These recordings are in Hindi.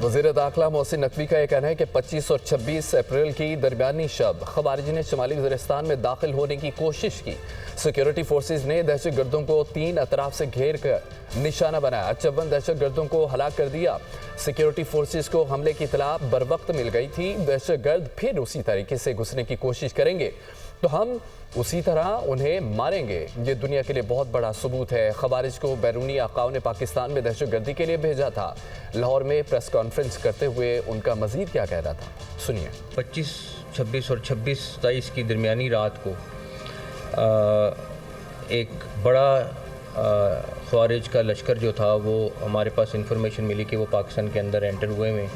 वज़ीर दाखिला मोहसिन नकवी का यह कहना है कि 25 और 26 अप्रैल की दरमियानी शब खवारिज ने शुमाली वज़ीरिस्तान में दाखिल होने की कोशिश की। सिक्योरिटी फोर्सेज ने दहशत गर्दों को 3 अतराफ से घेर कर निशाना बनाया। 54 दहशत गर्दों को हलाक कर दिया। सिक्योरिटी फोर्सेज को हमले की इतला बर वक्त मिल गई थी। दहशत गर्द फिर उसी तरीके से घुसने की कोशिश करेंगे तो हम उसी तरह उन्हें मारेंगे। ये दुनिया के लिए बहुत बड़ा सबूत है। खवारिज को बैरूनी आकाओं ने पाकिस्तान में दहशतगर्दी के लिए भेजा था। लाहौर में प्रेस कॉन्फ्रेंस करते हुए उनका मजीद क्या कहना था, सुनिए। 25, 26 और 26, 27 की दरमियानी रात को एक बड़ा खवारिज का लश्कर जो था वो हमारे पास इंफॉर्मेशन मिली कि वो पाकिस्तान के अंदर एंटर हुए में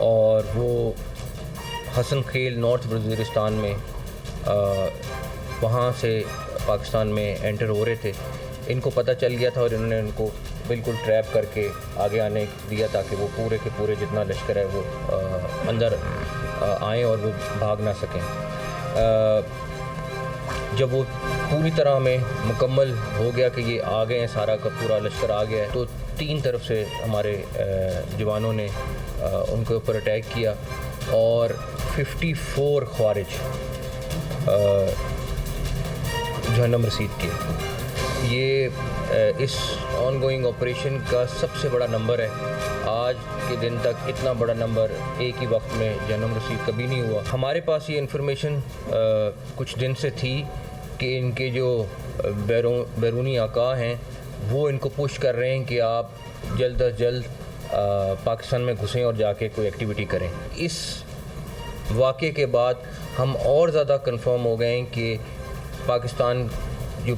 और वो हसन खेल नॉर्थ वज़ीरिस्तान में वहाँ से पाकिस्तान में एंटर हो रहे थे। इनको पता चल गया था और इन्होंने उनको बिल्कुल ट्रैप करके आगे आने दिया ताकि वो पूरे के पूरे जितना लश्कर है वो अंदर आएँ और वो भाग ना सकें। जब वो पूरी तरह में मुकम्मल हो गया कि ये आ गए हैं, सारा का पूरा लश्कर आ गया है, तो 3 तरफ से हमारे जवानों ने उनके ऊपर अटैक किया और 54 खवारिज जहन्नम रसीद किए। ये इस ऑनगोइंग ऑपरेशन का सबसे बड़ा नंबर है। आज के दिन तक इतना बड़ा नंबर एक ही वक्त में जहन्नम रसीद कभी नहीं हुआ। हमारे पास ये इन्फॉर्मेशन कुछ दिन से थी कि इनके जो बैरूनी आका हैं वो इनको पुश कर रहे हैं कि आप जल्द अज जल्द पाकिस्तान में घुसें और जाके कोई एक्टिविटी करें। इस वाक़े के बाद हम और ज़्यादा कंफर्म हो गए हैं कि पाकिस्तान जो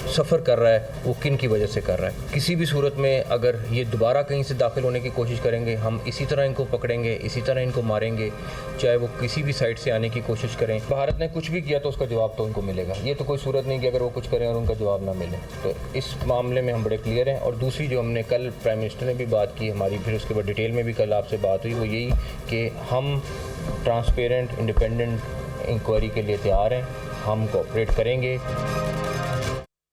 सफ़र कर रहा है वो किन की वजह से कर रहा है। किसी भी सूरत में अगर ये दोबारा कहीं से दाखिल होने की कोशिश करेंगे, हम इसी तरह इनको पकड़ेंगे, इसी तरह इनको मारेंगे, चाहे वो किसी भी साइड से आने की कोशिश करें। भारत ने कुछ भी किया तो उसका जवाब तो उनको मिलेगा। ये तो कोई सूरत नहीं कि अगर वो कुछ करें और उनका जवाब ना मिले। तो इस मामले में हम बड़े क्लियर हैं। और दूसरी जो हमने कल प्राइम मिनिस्टर ने भी बात की हमारी, फिर उसके बाद डिटेल में भी कल आपसे बात हुई, वो यही कि हम ट्रांसपेरेंट इंडिपेंडेंट इंक्वायरी के लिए तैयार हैं, हम कोऑपरेट करेंगे।